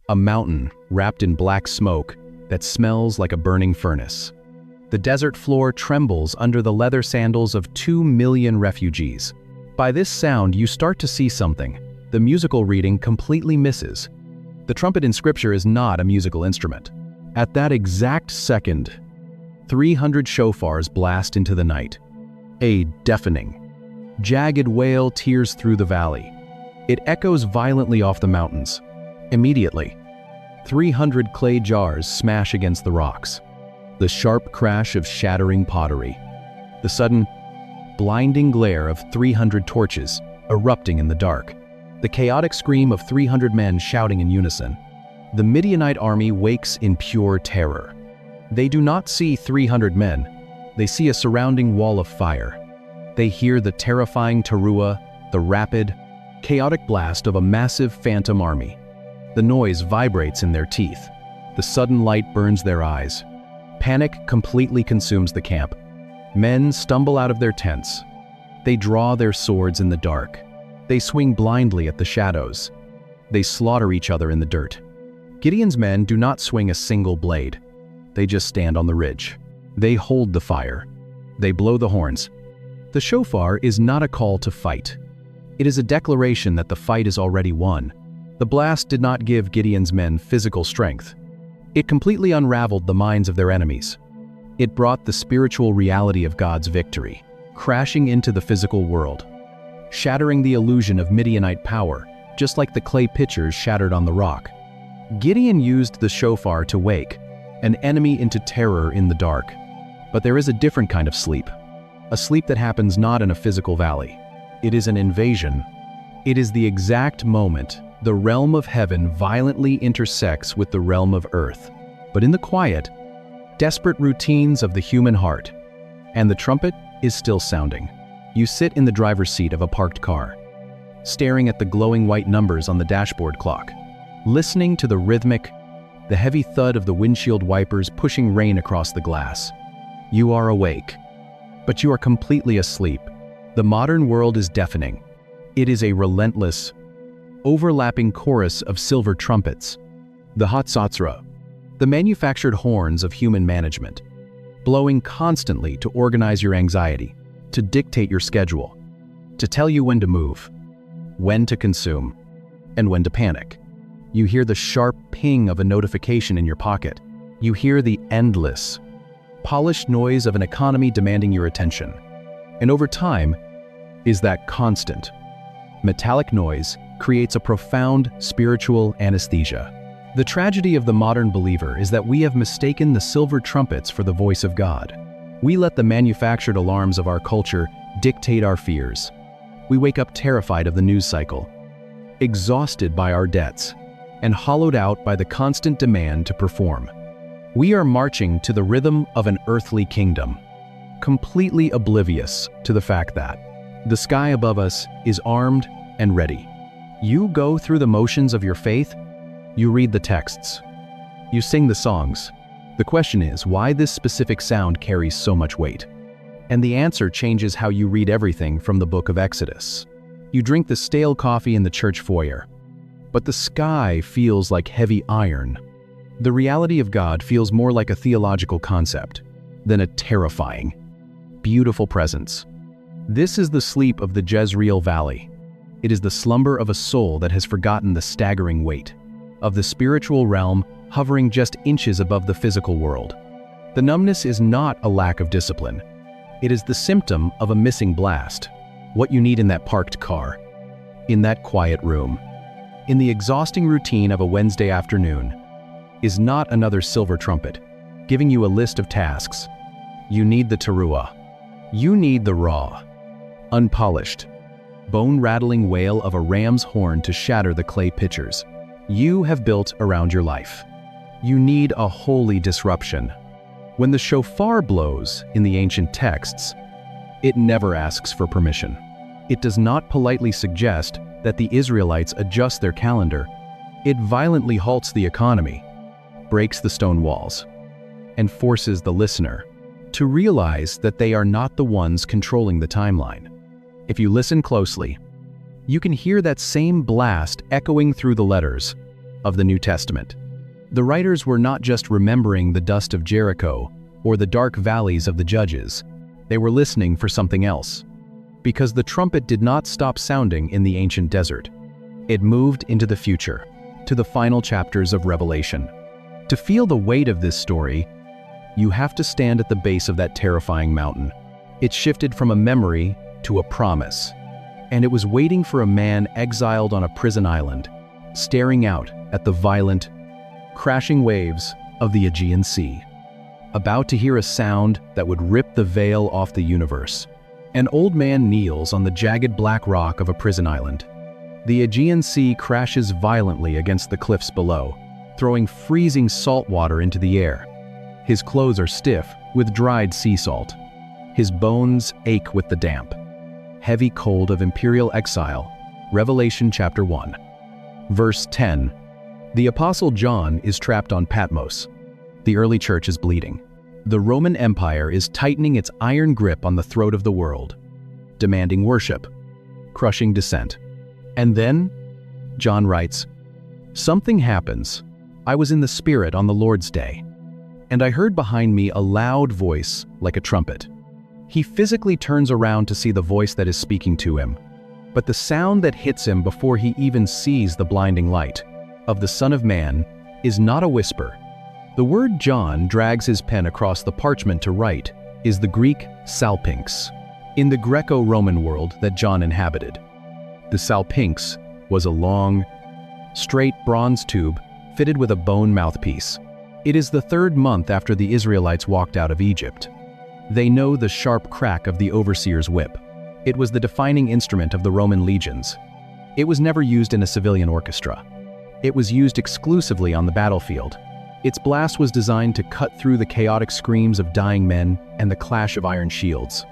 a mountain wrapped in black smoke that smells like a burning furnace. The desert floor trembles under the leather sandals of 2 million refugees. By this sound, you start to see something the musical reading completely misses. The trumpet in Scripture is not a musical instrument. At that exact second, 300 shofars blast into the night. A deafening, jagged wail tears through the valley. It echoes violently off the mountains. Immediately, 300 clay jars smash against the rocks. The sharp crash of shattering pottery. The sudden, blinding glare of 300 torches erupting in the dark. The chaotic scream of 300 men shouting in unison. The Midianite army wakes in pure terror. They do not see 300 men. They see a surrounding wall of fire. They hear the terrifying teruah, the rapid, chaotic blast of a massive phantom army. The noise vibrates in their teeth. The sudden light burns their eyes. Panic completely consumes the camp. Men stumble out of their tents. They draw their swords in the dark. They swing blindly at the shadows. They slaughter each other in the dirt. Gideon's men do not swing a single blade. They just stand on the ridge. They hold the fire. They blow the horns. The shofar is not a call to fight. It is a declaration that the fight is already won. The blast did not give Gideon's men physical strength. It completely unraveled the minds of their enemies. It brought the spiritual reality of God's victory, crashing into the physical world, shattering the illusion of Midianite power, just like the clay pitchers shattered on the rock. Gideon used the shofar to wake an enemy into terror in the dark. But there is a different kind of sleep, a sleep that happens not in a physical valley. It is an invasion. It is the exact moment the realm of heaven violently intersects with the realm of earth, but in the quiet, desperate routines of the human heart. And the trumpet is still sounding. You sit in the driver's seat of a parked car, staring at the glowing white numbers on the dashboard clock, listening to the rhythmic, the heavy thud of the windshield wipers pushing rain across the glass. You are awake, but you are completely asleep. The modern world is deafening. It is a relentless, overlapping chorus of silver trumpets, the Hatzotzra, the manufactured horns of human management, blowing constantly to organize your anxiety, to dictate your schedule, to tell you when to move, when to consume, and when to panic. You hear the sharp ping of a notification in your pocket. You hear the endless, polished noise of an economy demanding your attention. And over time, is that constant, metallic noise creates a profound spiritual anesthesia. The tragedy of the modern believer is that we have mistaken the silver trumpets for the voice of God. We let the manufactured alarms of our culture dictate our fears. We wake up terrified of the news cycle, exhausted by our debts, and hollowed out by the constant demand to perform. We are marching to the rhythm of an earthly kingdom, completely oblivious to the fact that the sky above us is armed and ready. You go through the motions of your faith, you read the texts, you sing the songs. The question is why this specific sound carries so much weight. And the answer changes how you read everything from the book of Exodus. You drink the stale coffee in the church foyer, but the sky feels like heavy iron. The reality of God feels more like a theological concept than a terrifying, beautiful presence. This is the sleep of the Jezreel Valley. It is the slumber of a soul that has forgotten the staggering weight of the spiritual realm hovering just inches above the physical world. The numbness is not a lack of discipline. It is the symptom of a missing blast. What you need in that parked car, in that quiet room, in the exhausting routine of a Wednesday afternoon, is not another silver trumpet giving you a list of tasks. You need the teruah. You need the raw, unpolished, bone-rattling wail of a ram's horn to shatter the clay pitchers you have built around your life. You need a holy disruption. When the shofar blows in the ancient texts, it never asks for permission. It does not politely suggest that the Israelites adjust their calendar. It violently halts the economy, breaks the stone walls, and forces the listener to realize that they are not the ones controlling the timeline. If you listen closely, you can hear that same blast echoing through the letters, of the New Testament. The writers were not just remembering the dust of Jericho or the dark valleys of the Judges. They were listening for something else. Because the trumpet did not stop sounding in the ancient desert. It moved into the future, to the final chapters of Revelation. To feel the weight of this story, you have to stand at the base of that terrifying mountain. It shifted from a memory to a promise. And it was waiting for a man exiled on a prison island, staring out at the violent, crashing waves of the Aegean Sea, about to hear a sound that would rip the veil off the universe. An old man kneels on the jagged black rock of a prison island. The Aegean Sea crashes violently against the cliffs below, throwing freezing salt water into the air. His clothes are stiff with dried sea salt. His bones ache with the damp. Heavy cold of imperial exile. Revelation chapter 1. Verse 10. The Apostle John is trapped on Patmos. The early church is bleeding. The Roman Empire is tightening its iron grip on the throat of the world, demanding worship, crushing dissent. And then, John writes, "Something happens. I was in the Spirit on the Lord's day, and I heard behind me a loud voice like a trumpet." He physically turns around to see the voice that is speaking to him, but the sound that hits him before he even sees the blinding light of the Son of Man is not a whisper. The word John drags his pen across the parchment to write is the Greek salpinx, in the Greco-Roman world that John inhabited. The salpinx was a long, straight bronze tube fitted with a bone mouthpiece. It is the 3rd month after the Israelites walked out of Egypt. They know the sharp crack of the overseer's whip. It was the defining instrument of the Roman legions. It was never used in a civilian orchestra. It was used exclusively on the battlefield. Its blast was designed to cut through the chaotic screams of dying men and the clash of iron shields,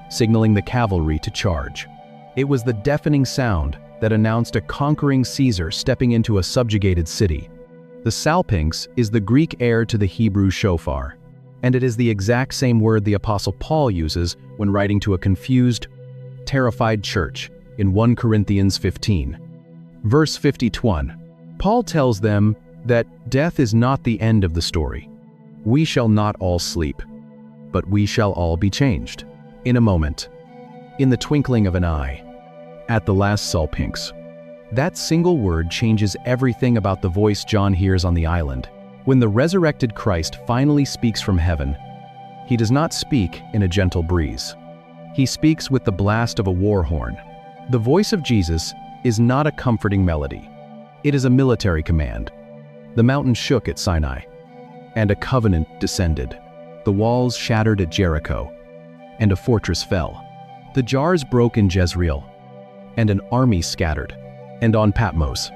signaling the cavalry to charge. It was the deafening sound that announced a conquering Caesar stepping into a subjugated city. The salpinx is the Greek heir to the Hebrew shofar, and it is the exact same word the Apostle Paul uses when writing to a confused, terrified church in 1 Corinthians 15. Verse 51. Paul tells them that death is not the end of the story. We shall not all sleep, but we shall all be changed. In a moment, in the twinkling of an eye, at the last salpinx. That single word changes everything about the voice John hears on the island. When the resurrected Christ finally speaks from heaven, he does not speak in a gentle breeze. He speaks with the blast of a war horn. The voice of Jesus is not a comforting melody. It is a military command. The mountain shook at Sinai, and a covenant descended. The walls shattered at Jericho, and a fortress fell. The jars broke in Jezreel, and an army scattered. And on Patmos,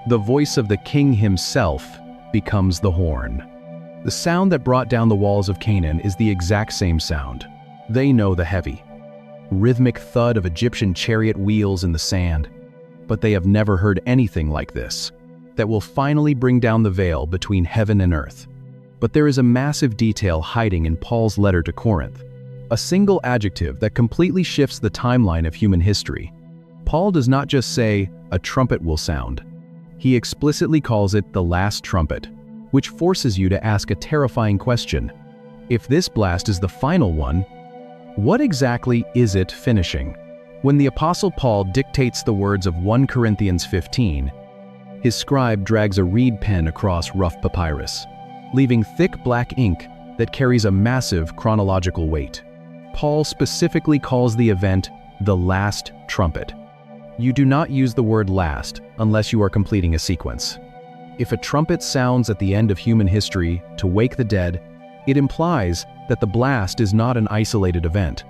the voice of the king himself becomes the horn. The sound that brought down the walls of Canaan is the exact same sound. They know the heavy, rhythmic thud of Egyptian chariot wheels in the sand, but they have never heard anything like this, that will finally bring down the veil between heaven and earth. But there is a massive detail hiding in Paul's letter to Corinth, a single adjective that completely shifts the timeline of human history. Paul does not just say, "a trumpet will sound." He explicitly calls it the last trumpet, which forces you to ask a terrifying question. If this blast is the final one, what exactly is it finishing? When the Apostle Paul dictates the words of 1 Corinthians 15, his scribe drags a reed pen across rough papyrus, leaving thick black ink that carries a massive chronological weight. Paul specifically calls the event the last trumpet. You do not use the word last unless you are completing a sequence. If a trumpet sounds at the end of human history to wake the dead, it implies that the blast is not an isolated event.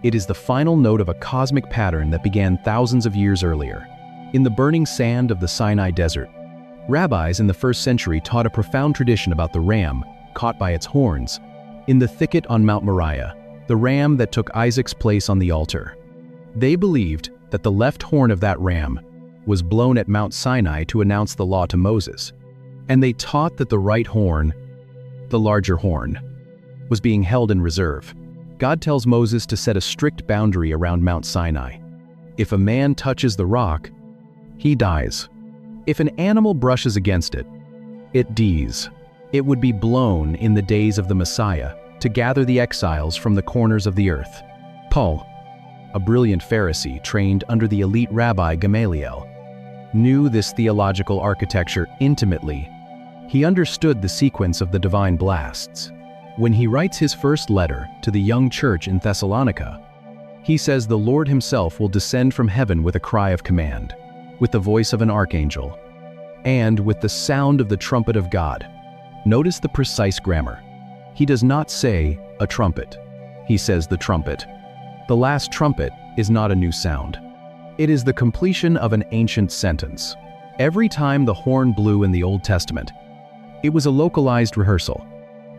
It is the final note of a cosmic pattern that began thousands of years earlier. In the burning sand of the Sinai desert, rabbis in the 1st century taught a profound tradition about the ram caught by its horns. In the thicket on Mount Moriah, the ram that took Isaac's place on the altar. They believed that the left horn of that ram was blown at Mount Sinai to announce the law to Moses, and they taught that the right horn, the larger horn, was being held in reserve. God tells Moses to set a strict boundary around Mount Sinai. If a man touches the rock, he dies. If an animal brushes against it, it dies. It would be blown in the days of the Messiah to gather the exiles from the corners of the earth. Paul, a brilliant Pharisee trained under the elite rabbi Gamaliel, knew this theological architecture intimately. He understood the sequence of the divine blasts. When he writes his first letter to the young church in Thessalonica, he says the Lord himself will descend from heaven with a cry of command, with the voice of an archangel, and with the sound of the trumpet of God. Notice the precise grammar. He does not say a trumpet. He says the trumpet. The last trumpet is not a new sound. It is the completion of an ancient sentence. Every time the horn blew in the Old Testament, it was a localized rehearsal.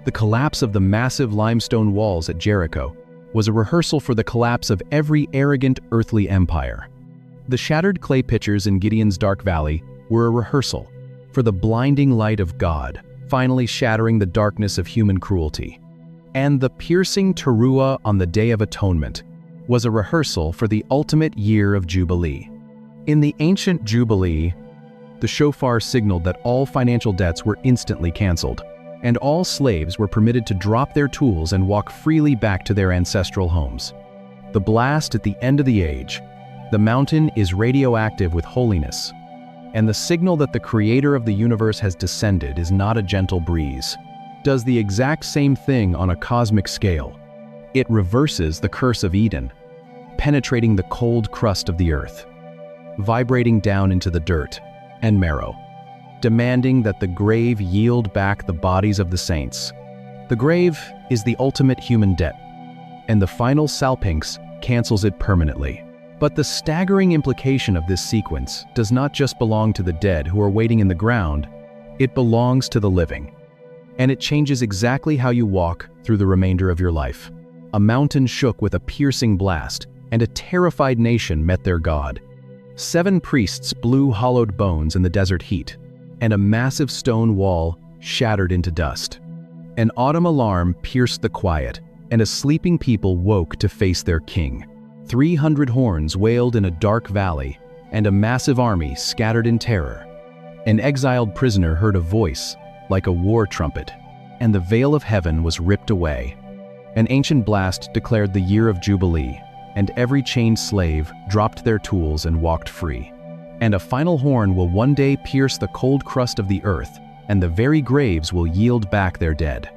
The collapse of the massive limestone walls at Jericho was a rehearsal for the collapse of every arrogant earthly empire. The shattered clay pitchers in Gideon's dark valley were a rehearsal for the blinding light of God, finally shattering the darkness of human cruelty. And the piercing teruah on the Day of Atonement was a rehearsal for the ultimate year of Jubilee. In the ancient Jubilee, the shofar signaled that all financial debts were instantly canceled, and all slaves were permitted to drop their tools and walk freely back to their ancestral homes. The blast at the end of the age, the mountain is radioactive with holiness, and the signal that the creator of the universe has descended is not a gentle breeze. Does the exact same thing on a cosmic scale. It reverses the curse of Eden, penetrating the cold crust of the earth, vibrating down into the dirt and marrow, demanding that the grave yield back the bodies of the saints. The grave is the ultimate human debt, and the final salpinx cancels it permanently. But the staggering implication of this sequence does not just belong to the dead who are waiting in the ground, it belongs to the living. And it changes exactly how you walk through the remainder of your life. A mountain shook with a piercing blast, and a terrified nation met their God. 7 priests blew hollowed bones in the desert heat, and a massive stone wall shattered into dust. An autumn alarm pierced the quiet, and a sleeping people woke to face their king. 300 horns wailed in a dark valley, and a massive army scattered in terror. An exiled prisoner heard a voice, like a war trumpet, and the veil of heaven was ripped away. An ancient blast declared the year of Jubilee, and every chained slave dropped their tools and walked free. And a final horn will one day pierce the cold crust of the earth, and the very graves will yield back their dead.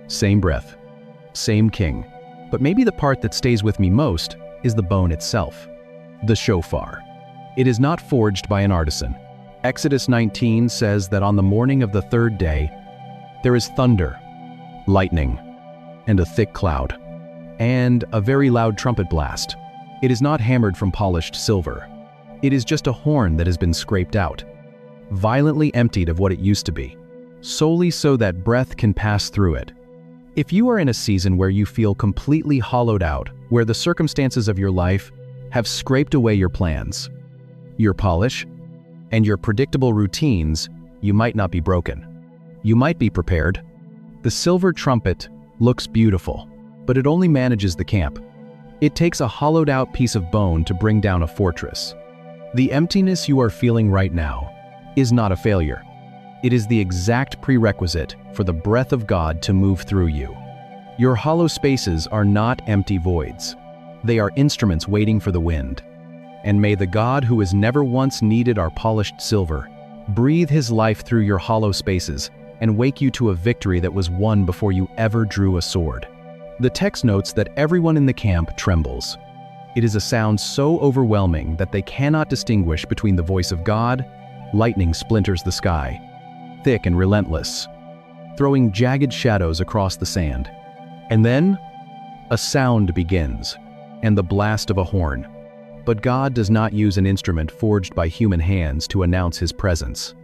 Same breath, same king. But maybe the part that stays with me most is the bone itself, the shofar. It is not forged by an artisan. Exodus 19 says that on the morning of the 3rd day, there is thunder, lightning, and a thick cloud, and a very loud trumpet blast. It is not hammered from polished silver. It is just a horn that has been scraped out, violently emptied of what it used to be, solely so that breath can pass through it. If you are in a season where you feel completely hollowed out, where the circumstances of your life have scraped away your plans, your polish, and your predictable routines, you might not be broken. You might be prepared. The silver trumpet looks beautiful, but it only manages the camp. It takes a hollowed-out piece of bone to bring down a fortress. The emptiness you are feeling right now is not a failure. It is the exact prerequisite for the breath of God to move through you. Your hollow spaces are not empty voids. They are instruments waiting for the wind. And may the God who has never once needed our polished silver breathe his life through your hollow spaces and wake you to a victory that was won before you ever drew a sword. The text notes that everyone in the camp trembles. It is a sound so overwhelming that they cannot distinguish between the voice of God. Lightning splinters the sky, thick and relentless, throwing jagged shadows across the sand. And then, a sound begins, and the blast of a horn. But God does not use an instrument forged by human hands to announce his presence.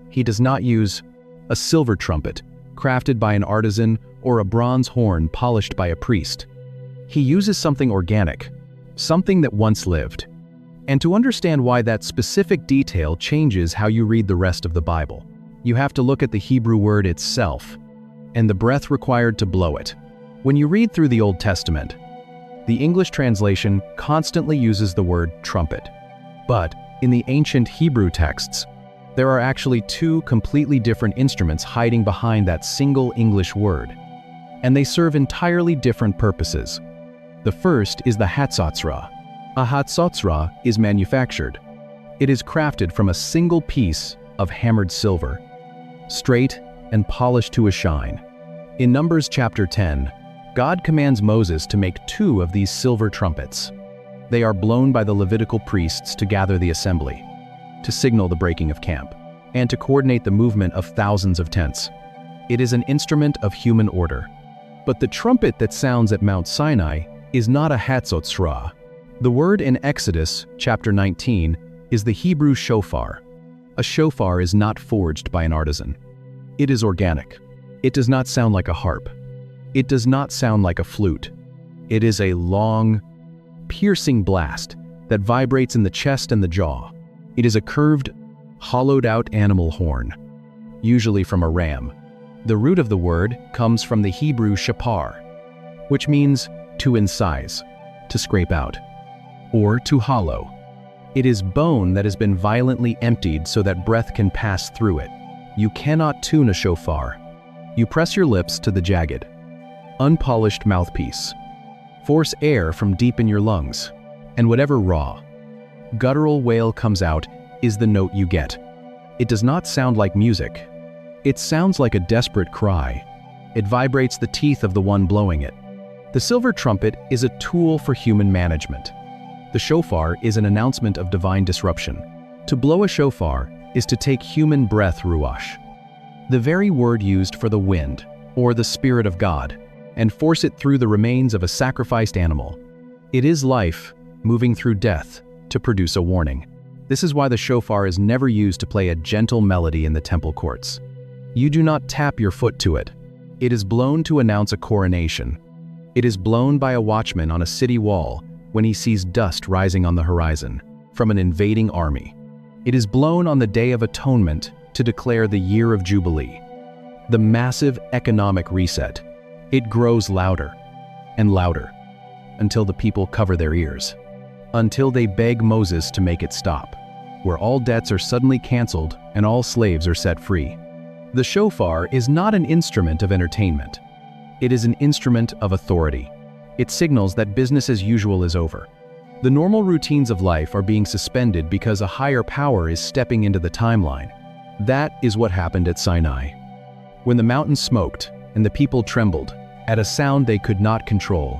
He does not use a silver trumpet, crafted by an artisan, or a bronze horn polished by a priest. He uses something organic, something that once lived. And to understand why that specific detail changes how you read the rest of the Bible, you have to look at the Hebrew word itself, and the breath required to blow it. When you read through the Old Testament, the English translation constantly uses the word trumpet. But in the ancient Hebrew texts, There are actually two completely different instruments hiding behind that single English word, and they serve entirely different purposes. The first is the Hatzotzra. A Hatzotzra is manufactured. It is crafted from a single piece of hammered silver, straight and polished to a shine. In Numbers chapter 10, God commands Moses to make 2 of these silver trumpets. They are blown by the Levitical priests to gather the assembly, to signal the breaking of camp, and to coordinate the movement of thousands of tents. It is an instrument of human order. But the trumpet that sounds at Mount Sinai is not a Hatzotzra. The word in Exodus chapter 19 is the Hebrew shofar. A shofar is not forged by an artisan. It is organic. It does not sound like a harp. It does not sound like a flute. It is a long, piercing blast that vibrates in the chest and the jaw. It is a curved, hollowed-out animal horn, usually from a ram. The root of the word comes from the Hebrew shapar, which means to incise, to scrape out, or to hollow. It is bone that has been violently emptied so that breath can pass through it. You cannot tune a shofar. You press your lips to the jagged, unpolished mouthpiece. Force air from deep in your lungs, and whatever raw, guttural wail comes out is the note you get. It does not sound like music. It sounds like a desperate cry. It vibrates the teeth of the one blowing it. The silver trumpet is a tool for human management. The shofar is an announcement of divine disruption. To blow a shofar is to take human breath, ruach, the very word used for the wind, or the Spirit of God, and force it through the remains of a sacrificed animal. It is life moving through death to produce a warning. This is why the shofar is never used to play a gentle melody in the temple courts. You do not tap your foot to it. It is blown to announce a coronation. It is blown by a watchman on a city wall when he sees dust rising on the horizon from an invading army. It is blown on the Day of Atonement to declare the year of Jubilee, the massive economic reset. It grows louder and louder until the people cover their ears, until they beg Moses to make it stop, where all debts are suddenly canceled and all slaves are set free. The shofar is not an instrument of entertainment. It is an instrument of authority. It signals that business as usual is over. The normal routines of life are being suspended because a higher power is stepping into the timeline. That is what happened at Sinai. When the mountain smoked and the people trembled at a sound they could not control.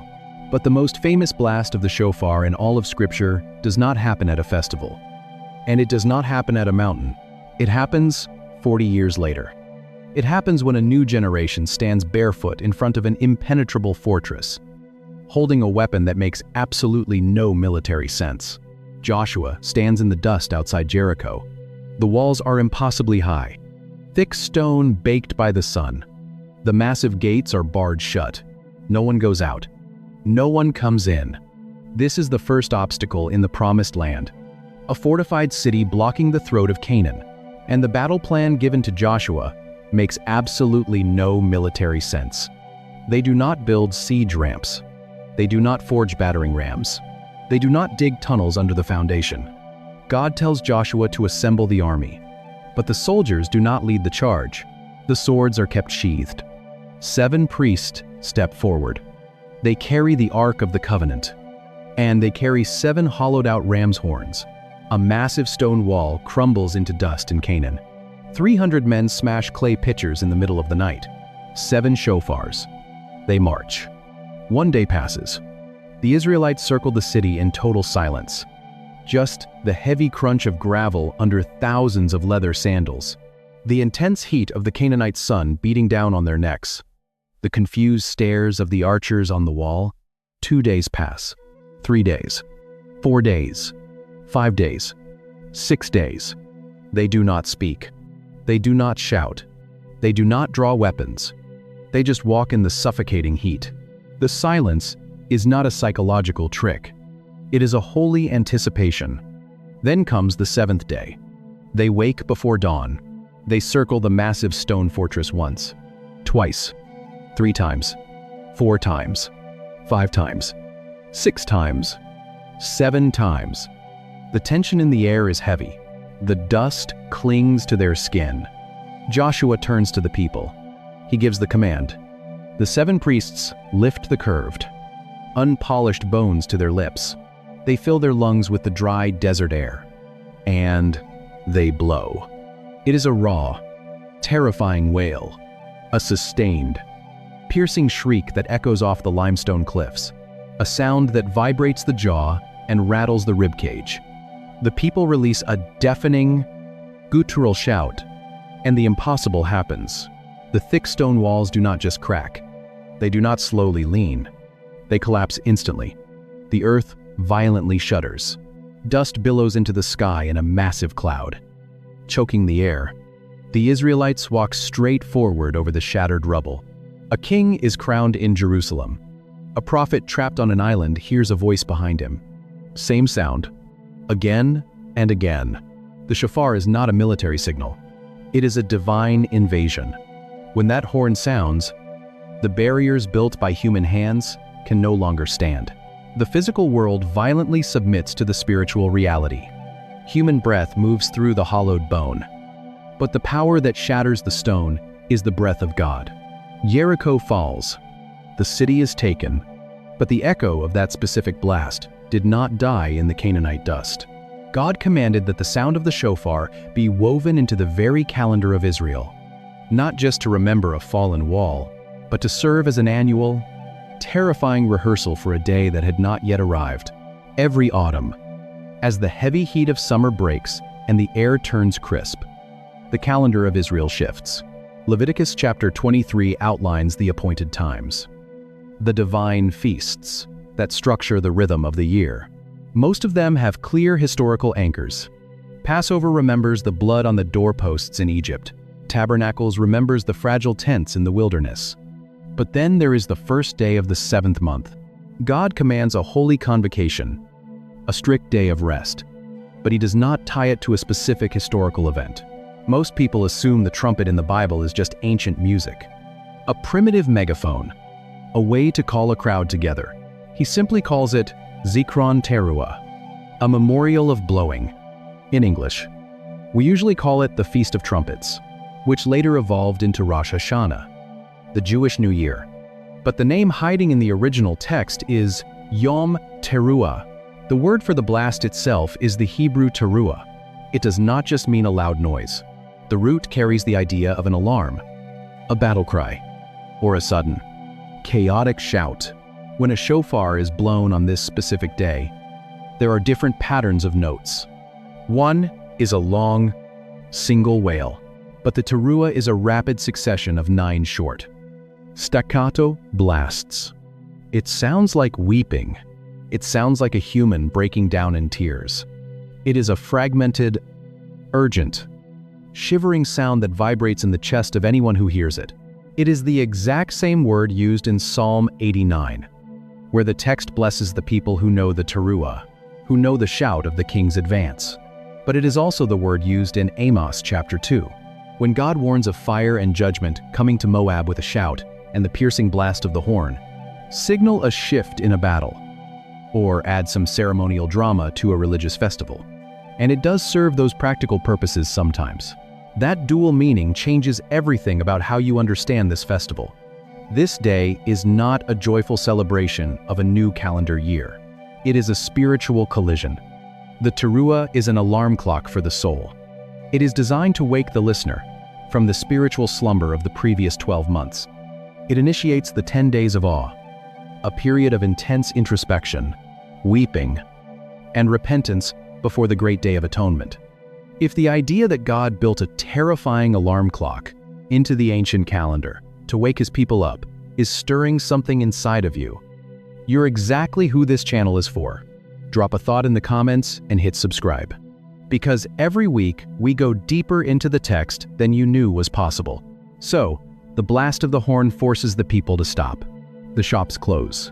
But the most famous blast of the shofar in all of Scripture does not happen at a festival. And it does not happen at a mountain. It happens 40 years later. It happens when a new generation stands barefoot in front of an impenetrable fortress, holding a weapon that makes absolutely no military sense. Joshua stands in the dust outside Jericho. The walls are impossibly high, thick stone baked by the sun. The massive gates are barred shut. No one goes out. No one comes in. This is the first obstacle in the Promised Land, a fortified city blocking the throat of Canaan. And the battle plan given to Joshua makes absolutely no military sense. They do not build siege ramps. They do not forge battering rams. They do not dig tunnels under the foundation. God tells Joshua to assemble the army, but the soldiers do not lead the charge. The swords are kept sheathed. 7 priests step forward. They carry the Ark of the Covenant, and they carry 7 hollowed-out ram's horns. A massive stone wall crumbles into dust in Canaan. 300 men smash clay pitchers in the middle of the night. 7 shofars. They march. 1 day passes. The Israelites circle the city in total silence. Just the heavy crunch of gravel under thousands of leather sandals. The intense heat of the Canaanite sun beating down on their necks. The confused stares of the archers on the wall. 2 days pass. 3 days. 4 days. 5 days. 6 days. They do not speak. They do not shout. They do not draw weapons. They just walk in the suffocating heat. The silence is not a psychological trick. It is a holy anticipation. Then comes the 7th day. They wake before dawn. They circle the massive stone fortress once, twice, 3 times, 4 times, 5 times, 6 times, 7 times. The tension in the air is heavy. The dust clings to their skin. Joshua turns to the people. He gives the command. The 7 priests lift the curved, unpolished bones to their lips. They fill their lungs with the dry desert air. And they blow. It is a raw, terrifying wail, a sustained, piercing shriek that echoes off the limestone cliffs, a sound that vibrates the jaw and rattles the ribcage. The people release a deafening, guttural shout, and the impossible happens. The thick stone walls do not just crack. They do not slowly lean. They collapse instantly. The earth violently shudders. Dust billows into the sky in a massive cloud, choking the air. The Israelites walk straight forward over the shattered rubble. A king is crowned in Jerusalem. A prophet trapped on an island hears a voice behind him. Same sound, again and again. The shofar is not a military signal. It is a divine invasion. When that horn sounds, the barriers built by human hands can no longer stand. The physical world violently submits to the spiritual reality. Human breath moves through the hollowed bone. But the power that shatters the stone is the breath of God. Jericho falls. The city is taken. But the echo of that specific blast did not die in the Canaanite dust. God commanded that the sound of the shofar be woven into the very calendar of Israel, not just to remember a fallen wall, but to serve as an annual, terrifying rehearsal for a day that had not yet arrived. Every autumn, as the heavy heat of summer breaks and the air turns crisp, the calendar of Israel shifts. Leviticus chapter 23 outlines the appointed times, the divine feasts that structure the rhythm of the year. Most of them have clear historical anchors. Passover remembers the blood on the doorposts in Egypt. Tabernacles remembers the fragile tents in the wilderness. But then there is the first day of the 7th month. God commands a holy convocation, a strict day of rest, but he does not tie it to a specific historical event. Most people assume the trumpet in the Bible is just ancient music, a primitive megaphone, a way to call a crowd together. He simply calls it Zikron Teruah, a memorial of blowing. In English, we usually call it the Feast of Trumpets, which later evolved into Rosh Hashanah, the Jewish New Year. But the name hiding in the original text is Yom Teruah. The word for the blast itself is the Hebrew teruah. It does not just mean a loud noise. The root carries the idea of an alarm, a battle cry, or a sudden, chaotic shout. When a shofar is blown on this specific day, there are different patterns of notes. One is a long, single wail, but the teruah is a rapid succession of 9 short, staccato blasts. It sounds like weeping. It sounds like a human breaking down in tears. It is a fragmented, urgent, shivering sound that vibrates in the chest of anyone who hears it. It is the exact same word used in Psalm 89, where the text blesses the people who know the teruah, who know the shout of the king's advance. But it is also the word used in Amos chapter 2, when God warns of fire and judgment coming to Moab with a shout and the piercing blast of the horn. Signal a shift in a battle, or add some ceremonial drama to a religious festival. And it does serve those practical purposes sometimes. That dual meaning changes everything about how you understand this festival. This day is not a joyful celebration of a new calendar year. It is a spiritual collision. The teruah is an alarm clock for the soul. It is designed to wake the listener from the spiritual slumber of the previous 12 months. It initiates the 10 days of awe, a period of intense introspection, weeping, and repentance before the great day of atonement. If the idea that God built a terrifying alarm clock into the ancient calendar to wake his people up is stirring something inside of you, you're exactly who this channel is for. Drop a thought in the comments and hit subscribe. Because every week we go deeper into the text than you knew was possible. So, the blast of the horn forces the people to stop. The shops close.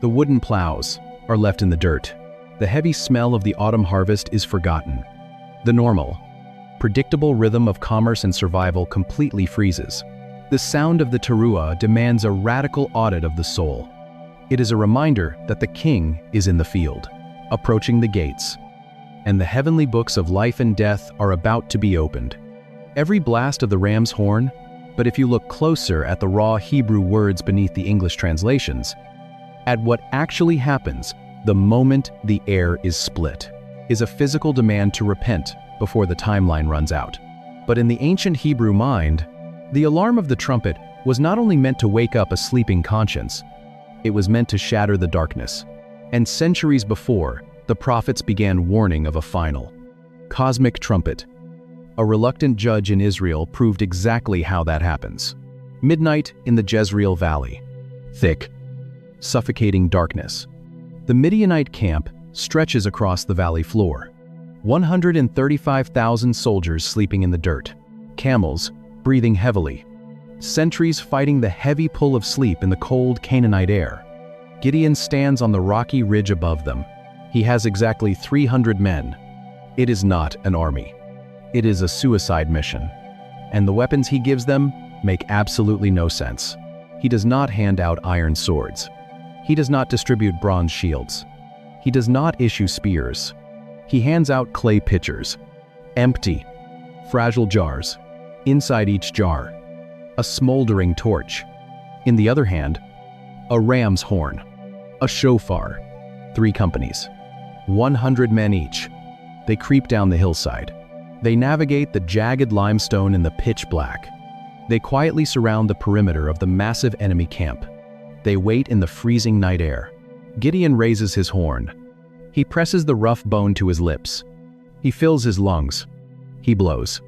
The wooden plows are left in the dirt. The heavy smell of the autumn harvest is forgotten. The normal, predictable rhythm of commerce and survival completely freezes. The sound of the teruah demands a radical audit of the soul. It is a reminder that the king is in the field, approaching the gates. and the heavenly books of life and death are about to be opened. Every blast of the ram's horn, but if you look closer at the raw Hebrew words beneath the English translations, at what actually happens the moment the air is split, is a physical demand to repent before the timeline runs out. But in the ancient Hebrew mind, the alarm of the trumpet was not only meant to wake up a sleeping conscience, it was meant to shatter the darkness. And centuries before, the prophets began warning of a final cosmic trumpet. A reluctant judge in Israel proved exactly how that happens. Midnight in the Jezreel Valley. Thick, suffocating darkness. The Midianite camp stretches across the valley floor. 135,000 soldiers sleeping in the dirt. Camels breathing heavily. Sentries fighting the heavy pull of sleep in the cold Canaanite air. Gideon stands on the rocky ridge above them. He has exactly 300 men. It is not an army. It is a suicide mission. And the weapons he gives them make absolutely no sense. He does not hand out iron swords. He does not distribute bronze shields. He does not issue spears. He hands out clay pitchers. Empty, fragile jars. Inside each jar, a smoldering torch. In the other hand, a ram's horn, a shofar. 3 companies, 100 men each. They creep down the hillside. They navigate the jagged limestone in the pitch black. They quietly surround the perimeter of the massive enemy camp. They wait in the freezing night air. Gideon raises his horn. He presses the rough bone to his lips. He fills his lungs. He blows.